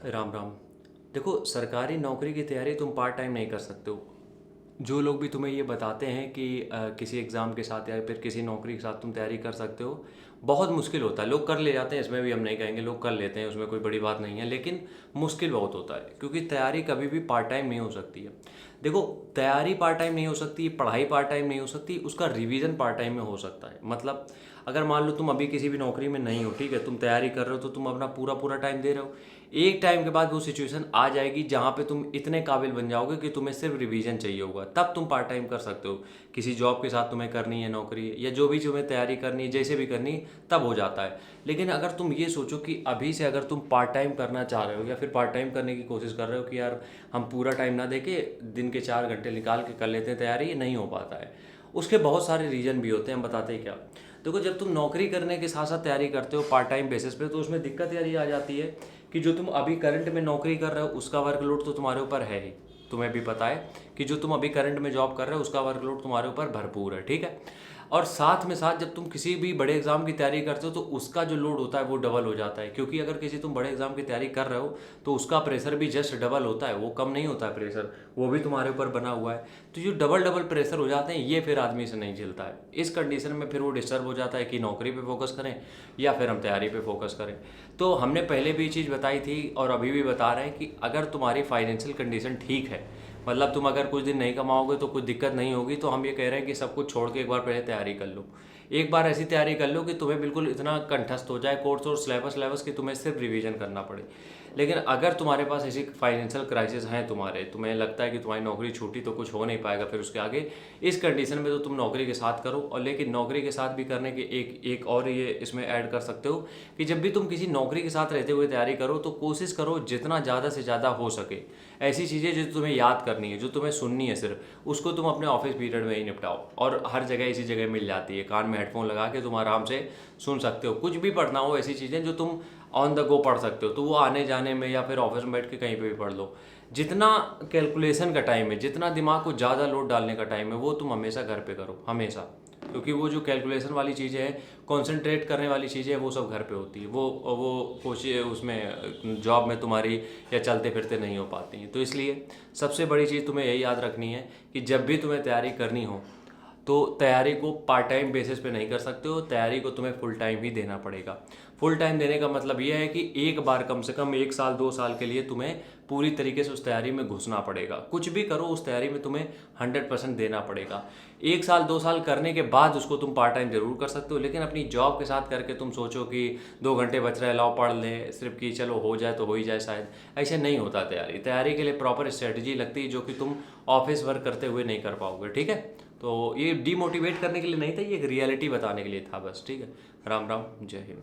राम राम। देखो, सरकारी नौकरी की तैयारी तुम पार्ट टाइम नहीं कर सकते हो। जो लोग भी तुम्हें ये बताते हैं कि किसी एग्ज़ाम के साथ या फिर किसी नौकरी के साथ तुम तैयारी कर सकते हो, बहुत मुश्किल होता है। लोग कर ले जाते हैं, इसमें भी हम नहीं कहेंगे, लोग कर लेते हैं, उसमें कोई बड़ी बात नहीं है, लेकिन मुश्किल बहुत होता है क्योंकि तैयारी कभी भी पार्ट टाइम नहीं हो सकती है। देखो, तैयारी पार्ट टाइम नहीं हो सकती, पढ़ाई पार्ट टाइम नहीं हो सकती, उसका रिवीजन पार्ट टाइम में हो सकता है। मतलब अगर मान लो तुम अभी किसी भी नौकरी में नहीं हो, ठीक है, तुम तैयारी कर रहे हो तो तुम अपना पूरा पूरा टाइम दे रहे हो। एक टाइम के बाद वो सिचुएशन आ जाएगी जहाँ पे तुम इतने काबिल बन जाओगे कि तुम्हें सिर्फ रिवीजन चाहिए होगा, तब तुम पार्ट टाइम कर सकते हो। किसी जॉब के साथ तुम्हें करनी है नौकरी, या जो भी तुम्हें तैयारी करनी है, जैसे भी करनी, तब हो जाता है। लेकिन अगर तुम ये सोचो कि अभी से अगर तुम पार्ट टाइम करना चाह रहे हो या फिर पार्ट टाइम करने की कोशिश कर रहे हो कि यार हम पूरा टाइम ना देके दिन के 4 घंटे निकाल के कर लेते हैं तैयारी, ये नहीं हो पाता है। उसके बहुत सारे रीज़न भी होते हैं, हम बताते हैं क्या। देखो, जब तुम नौकरी करने के साथ साथ तैयारी करते हो पार्ट टाइम बेसिस पे, तो उसमें दिक्कत यार ये आ जाती है कि जो तुम अभी करंट में नौकरी कर रहे हो उसका वर्कलोड तो तुम्हारे ऊपर है ही। तुम्हें भी पता है कि जो तुम अभी करंट में जॉब कर रहे हो उसका वर्कलोड तुम्हारे ऊपर भरपूर है, ठीक है। और साथ में साथ जब तुम किसी भी बड़े एग्जाम की तैयारी करते हो तो उसका जो लोड होता है वो डबल हो जाता है, क्योंकि अगर किसी तुम बड़े एग्जाम की तैयारी कर रहे हो तो उसका प्रेशर भी जस्ट डबल होता है, वो कम नहीं होता है प्रेशर, वो भी तुम्हारे ऊपर बना हुआ है। तो जो डबल डबल प्रेशर हो जाते हैं, ये फिर आदमी से नहीं झेलता है। इस कंडीशन में फिर वो डिस्टर्ब हो जाता है कि नौकरी पे फोकस करें या फिर हम तैयारी पे फोकस करें। तो हमने पहले भी ये चीज़ बताई थी और अभी भी बता रहे हैं कि अगर तुम्हारी फाइनेंशियल कंडीशन ठीक है, मतलब तुम अगर कुछ दिन नहीं कमाओगे तो कुछ दिक्कत नहीं होगी, तो हम ये कह रहे हैं कि सब कुछ छोड़ के एक बार पहले तैयारी कर लो। एक बार ऐसी तैयारी कर लो कि तुम्हें बिल्कुल इतना कंठस्थ हो जाए कोर्स और सिलेबस कि तुम्हें सिर्फ रिवीजन करना पड़े। लेकिन अगर तुम्हारे पास ऐसी फाइनेंशियल क्राइसिस हैं, तुम्हें लगता है कि तुम्हारी नौकरी छूटी तो कुछ हो नहीं पाएगा फिर उसके आगे, इस कंडीशन में तो तुम नौकरी के साथ करो। और लेकिन नौकरी के साथ भी करने के एक एक और ये इसमें ऐड कर सकते हो कि जब भी तुम किसी नौकरी के साथ रहते हुए तैयारी करो तो कोशिश करो जितना ज़्यादा से ज़्यादा हो सके ऐसी चीज़ें जो तुम्हें याद करनी है, जो तुम्हें सुननी है सिर्फ, उसको तुम अपने ऑफिस पीरियड में ही निपटाओ। और हर जगह इसी जगह मिल जाती है, कान में हेडफोन लगा के तुम आराम से सुन सकते हो। कुछ भी पढ़ना हो, ऐसी चीज़ें जो तुम ऑन द गो पढ़ सकते हो, तो वो आने जाने में या फिर ऑफिस में बैठ के कहीं पे भी पढ़ लो। जितना कैलकुलेशन का टाइम है, जितना दिमाग को ज़्यादा लोड डालने का टाइम है, वो तुम हमेशा घर पे करो, हमेशा। क्योंकि वो जो कैलकुलेशन वाली चीज़ें हैं, कॉन्सेंट्रेट करने वाली चीज़ें हैं, वो सब घर पे होती है। वो कोशिश उसमें जॉब में तुम्हारी या चलते फिरते नहीं हो पाती हैं। तो इसलिए सबसे बड़ी चीज़ तुम्हें यही याद रखनी है कि जब भी तुम्हें तैयारी करनी हो तो तैयारी को पार्ट टाइम बेसिस पे नहीं कर सकते हो, तैयारी को तुम्हें फुल टाइम ही देना पड़ेगा। फुल टाइम देने का मतलब ये है कि एक बार कम से कम 1 साल 2 साल के लिए तुम्हें पूरी तरीके से उस तैयारी में घुसना पड़ेगा। कुछ भी करो, उस तैयारी में तुम्हें 100% देना पड़ेगा। 1 साल 2 साल करने के बाद उसको तुम पार्ट टाइम जरूर कर सकते हो, लेकिन अपनी जॉब के साथ करके तुम सोचो कि 2 घंटे बच रहे, लाओ पढ़ लें सिर्फ कि चलो हो जाए तो हो ही जाए शायद, ऐसे नहीं होता। तैयारी तैयारी के लिए प्रॉपर स्ट्रेटजी लगती है जो कि तुम ऑफिस वर्क करते हुए नहीं कर पाओगे, ठीक है। तो ये डीमोटिवेट करने के लिए नहीं था, ये एक रियलिटी बताने के लिए था बस, ठीक है। राम राम, जय हिंद।